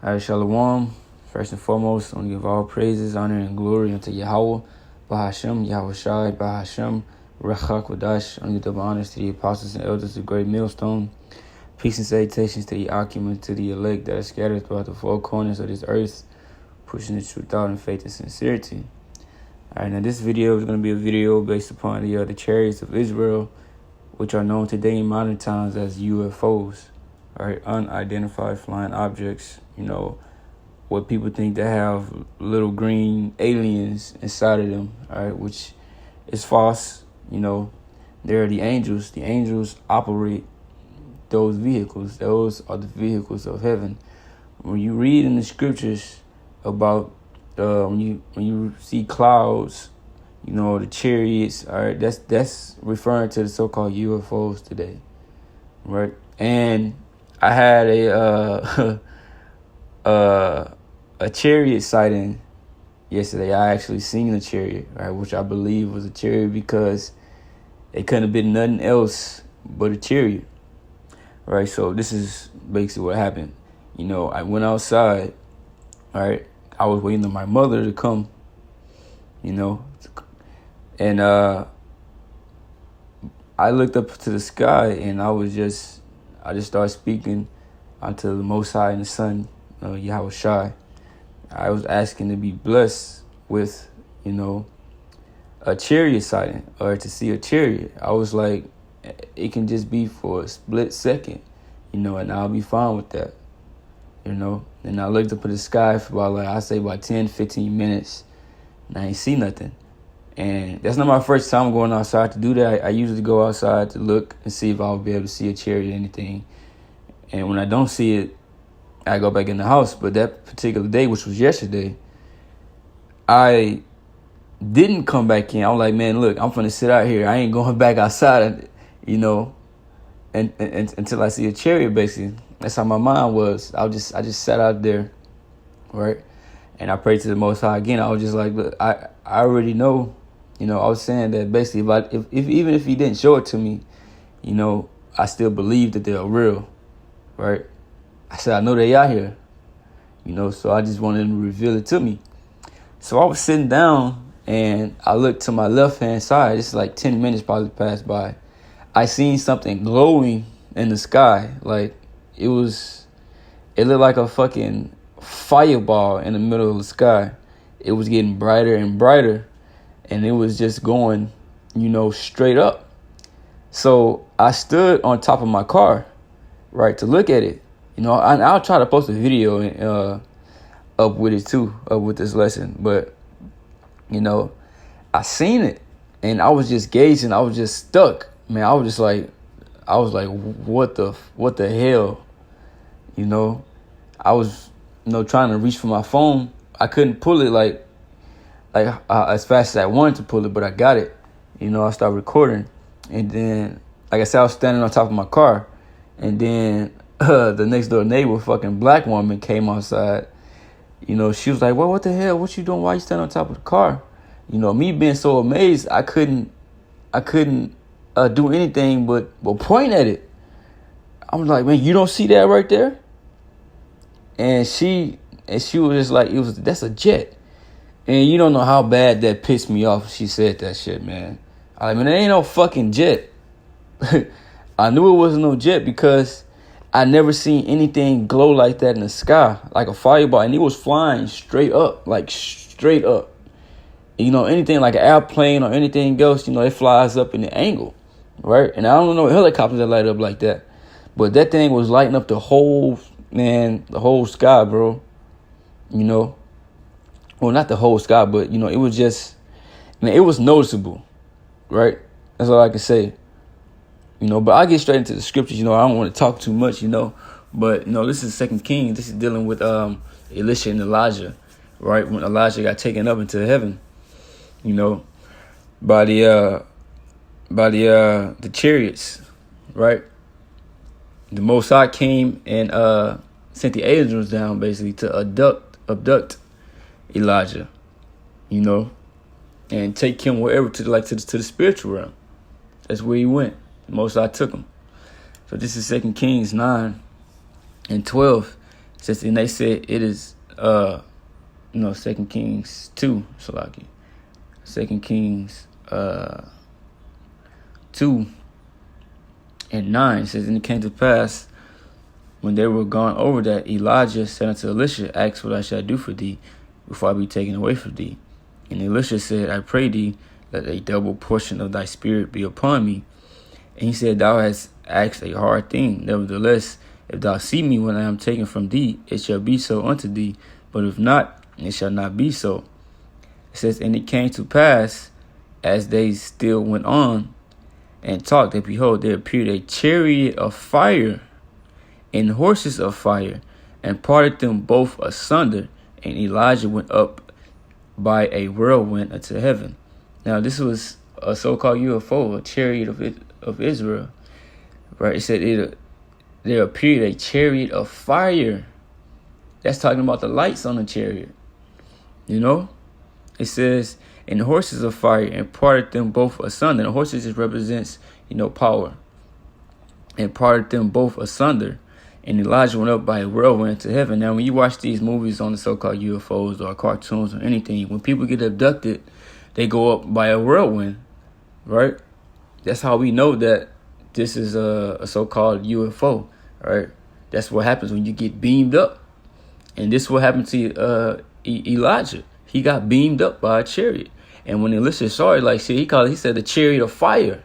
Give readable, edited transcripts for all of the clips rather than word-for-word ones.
Shalom. First and foremost, I want to give all praises, honor, and glory unto Yahweh, Bahashem, Yahweh Shai, Bahashem, Rechak Wadash. I want to give double honors to the apostles and elders of Great Millstone. Peace and salutations to the Akim, to the elect that are scattered throughout the four corners of this earth, pushing the truth out in faith and sincerity. Alright, now this video is going to be a video based upon the Chariots of Israel, which are known today in modern times as UFOs. Alright, unidentified flying objects, what people think they have little green aliens inside of them, alright, which is false. They're the angels. The angels operate those vehicles. Those are the vehicles of heaven. When you read in the scriptures about when you see clouds, the chariots, alright, that's referring to the so-called UFOs today, right? And I had a chariot sighting yesterday. I actually seen a chariot, right, which I believe was a chariot because it couldn't have been nothing else but a chariot, right? So this is basically what happened. I went outside, right? I was waiting on my mother to come, and I looked up to the sky and I just started speaking unto the Most High and the Son, Yahweh Shai. I was asking to be blessed with, a chariot sighting or to see a chariot. I was like, it can just be for a split second, and I'll be fine with that, And I looked up at the sky for about 10, 15 minutes, and I ain't see nothing. And that's not my first time going outside to do that. I usually go outside to look and see if I'll be able to see a chariot or anything. And when I don't see it, I go back in the house. But that particular day, which was yesterday, I didn't come back in. I was like, man, look, I'm finna sit out here. I ain't going back outside, and until I see a chariot, basically. That's how my mind was. I just sat out there, right? And I prayed to the Most High again. I was just like, look, I already know, I was saying that basically if even if he didn't show it to me, I still believe that they're real, right? I said, I know they out here, so I just wanted him to reveal it to me. So I was sitting down and I looked to my left-hand side. It's like 10 minutes probably passed by. I seen something glowing in the sky. Like it looked like a fucking fireball in the middle of the sky. It was getting brighter and brighter, and it was just going, straight up. So I stood on top of my car, right, to look at it. I'll try to post a video up with it too, up with this lesson. But, I seen it, and I was just gazing. I was just stuck, man. I was like, what the hell, I was, trying to reach for my phone. I couldn't pull it like as fast as I wanted to pull it, but I got it. I started recording, and then, like I said, I was standing on top of my car, and then the next door neighbor, fucking black woman, came outside. She was like, well, what the hell? What you doing? Why you standing on top of the car? Me being so amazed, I couldn't do anything but point at it. I was like, man, you don't see that right there? And she was just like, that's a jet. And you don't know how bad that pissed me off. She said that shit, man. I mean, there ain't no fucking jet. I knew it wasn't no jet because I never seen anything glow like that in the sky, like a fireball. And it was flying straight up, like straight up. Anything like an airplane or anything else, it flies up in the angle, right? And I don't know helicopters that light up like that. But that thing was lighting up the whole sky, bro. Well, not the whole sky, but, it was just, it was noticeable, right? That's all I can say, but I'll get straight into the scriptures. I don't want to talk too much, but, this is 2 Kings. This is dealing with Elisha and Elijah, right? When Elijah got taken up into heaven, by the chariots, right? The Most High came and sent the angels down basically to abduct Elijah, and take him wherever to the spiritual realm. That's where he went. The Most High took him. So this is 2 Kings 9 and 12. Says, and they said it is 2 Kings 2, Salaki. 2 Kings 2 and 9 says, and it came to pass when they were gone over that Elijah said unto Elisha, ask what I shall do for thee before I be taken away from thee. And Elisha said, I pray thee, let a double portion of thy spirit be upon me. And he said, thou hast asked a hard thing. Nevertheless, if thou see me when I am taken from thee, it shall be so unto thee. But if not, it shall not be so. It says, and it came to pass, as they still went on and talked, that behold, there appeared a chariot of fire and horses of fire, and parted them both asunder. And Elijah went up by a whirlwind unto heaven. Now, this was a so-called UFO, a chariot of Israel. Right? It said there appeared a chariot of fire. That's talking about the lights on the chariot. You know? It says, and the horses of fire, and parted them both asunder. The horses just represents, power. And parted them both asunder. And Elijah went up by a whirlwind to heaven. Now, when you watch these movies on the so-called UFOs or cartoons or anything, when people get abducted, they go up by a whirlwind, right? That's how we know that this is a so-called UFO, right? That's what happens when you get beamed up. And this is what happened to Elijah. He got beamed up by a chariot. And when Elisha saw it, he said the chariot of fire,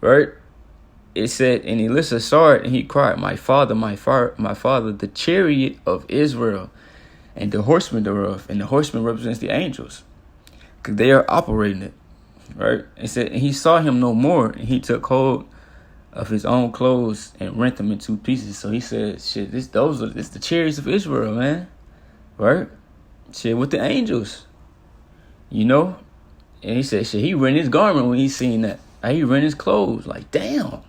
right? It said, and Elisha saw it, and he cried, my father, the chariot of Israel, and the horsemen thereof. And the horsemen represents the angels, because they are operating it, right? It said, and he saw him no more, and he took hold of his own clothes and rent them in two pieces. So he said, shit, this the chariots of Israel, man, right? Shit, with the angels, And he said, shit, he rent his garment when he seen that. He rent his clothes, like, damn.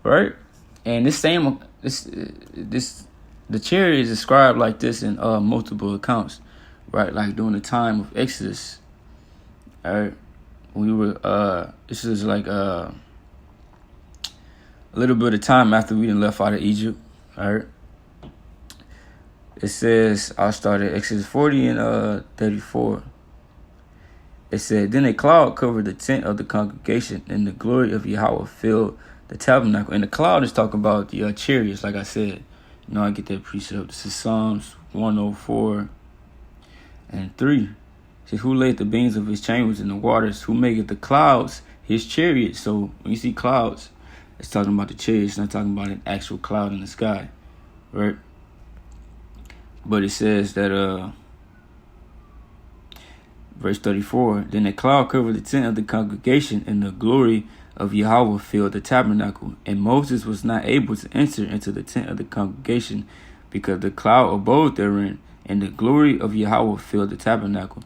Right? And the chariot is described like this in multiple accounts, right? Like during the time of Exodus, all right? We were this is like a little bit of time after we left out of Egypt, all right? It says, I'll start at Exodus 40 and 34. It said, then a cloud covered the tent of the congregation, and the glory of Yahweh filled the tabernacle. And the cloud is talking about the chariots, like I said. I get that precept. This is Psalms 104 and 3. It says, who laid the beams of his chambers in the waters? Who maketh the clouds his chariots? So when you see clouds, it's talking about the chariots. It's not talking about an actual cloud in the sky, right? But it says that, verse 34, then a cloud covered the tent of the congregation, and the glory of Yahweh filled the tabernacle. And Moses was not able to enter into the tent of the congregation, because the cloud abode therein, and the glory of Yahweh filled the tabernacle.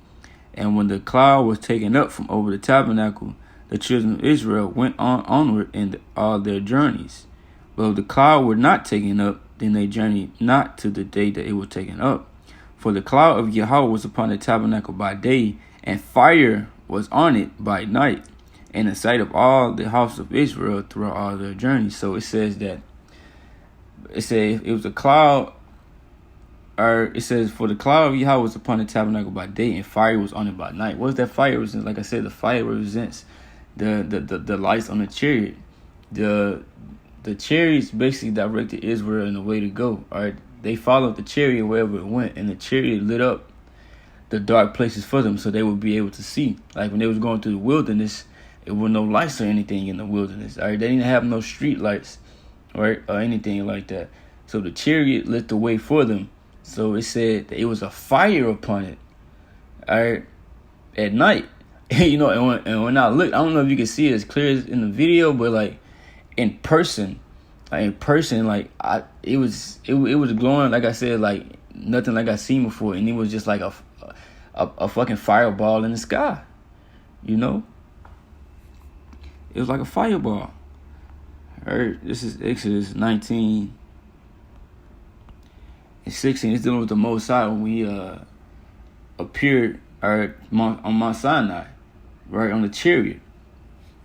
And when the cloud was taken up from over the tabernacle, the children of Israel went onward in all their journeys. But if the cloud were not taken up, then they journeyed not to the day that it was taken up. For the cloud of Yahweh was upon the tabernacle by day, and fire was on it by night, in the sight of all the house of Israel throughout all their journeys. So it says that, it was a cloud, or it says, for the cloud of Yahweh was upon the tabernacle by day, and fire was on it by night. What does that fire represent? Like I said, the fire represents the lights on the chariot. The chariots basically directed Israel in the way to go. All right, they followed the chariot wherever it went, and the chariot lit up the dark places for them, so they would be able to see. Like when they was going through the wilderness, it was no lights or anything in the wilderness. All right, they didn't have no street lights, right, or anything like that. So the chariot lit the way for them. So it said that it was a fire upon it. All right, at night, and when I looked, I don't know if you can see it as clear as in the video, but like in person, it was glowing, like I said, like nothing like I seen before, and it was just like a fucking fireball in the sky, It was like a fireball. All right, this is Exodus 19 and 16. It's dealing with the Most High when we appeared on Mount Sinai, right, on the chariot.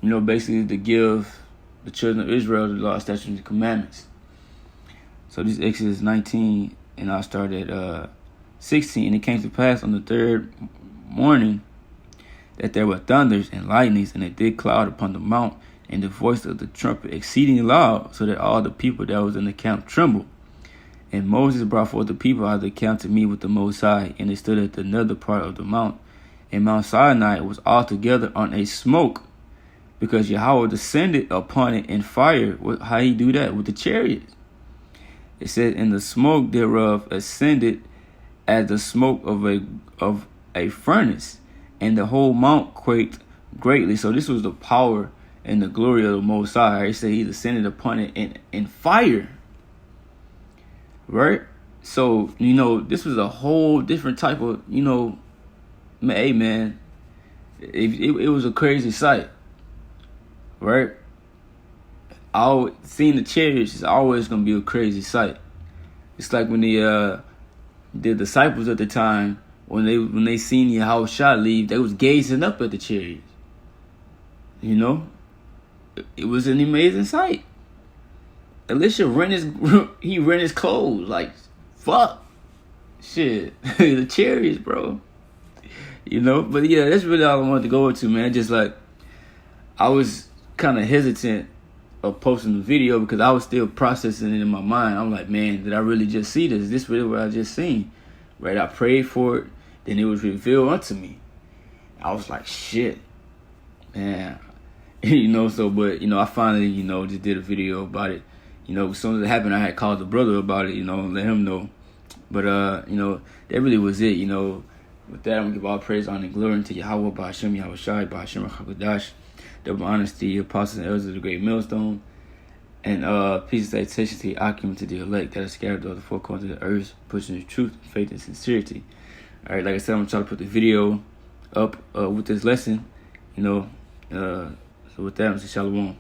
Basically to give the children of Israel the law, statutes, and commandments. So this Exodus 19, and I'll start at 16. And it came to pass on the third morning that there were thunders and lightnings and a thick cloud upon the mount, and the voice of the trumpet exceeding loud, so that all the people that was in the camp trembled. And Moses brought forth the people out of the camp to meet with the Most High, and they stood at another part of the mount. And Mount Sinai was altogether on a smoke, because Yahweh descended upon it in fire. How he do that? With the chariots. It said, and the smoke thereof ascended as the smoke of a furnace, and the whole mount quaked greatly. So this was the power and the glory of the Most High. He said he descended upon it in fire. Right? So, this was a whole different type of, hey, man, it was a crazy sight. Right? Seeing the chariots is always going to be a crazy sight. It's like when the disciples at the time, when they seen Yahweh leave, they was gazing up at the chariots. It was an amazing sight. Elisha rent his clothes. Like, fuck. Shit. The chariots, bro. But yeah, that's really all I wanted to go into, man. Just like, I was kind of hesitant of posting the video because I was still processing it in my mind. I'm like, man, did I really just see this? Is this really what I just seen? Right? I prayed for it. Then it was revealed unto me. I was like, shit. Man. But I finally, just did a video about it. As soon as it happened, I had called the brother about it, let him know. But, that really was it, With that, I'm going to give all praise, honor, and glory to Yahweh, Ba'ashem, Yahweh Shai, Ba'ashem, HaKadosh, double honesty, apostles and elders of the great millstone, and peace and salutation to the occupant, to the elect that are scattered over the four corners of the earth, pushing the truth, faith, and sincerity. All right, like I said, I'm trying to put the video up with this lesson, So with that, I'm saying shalom.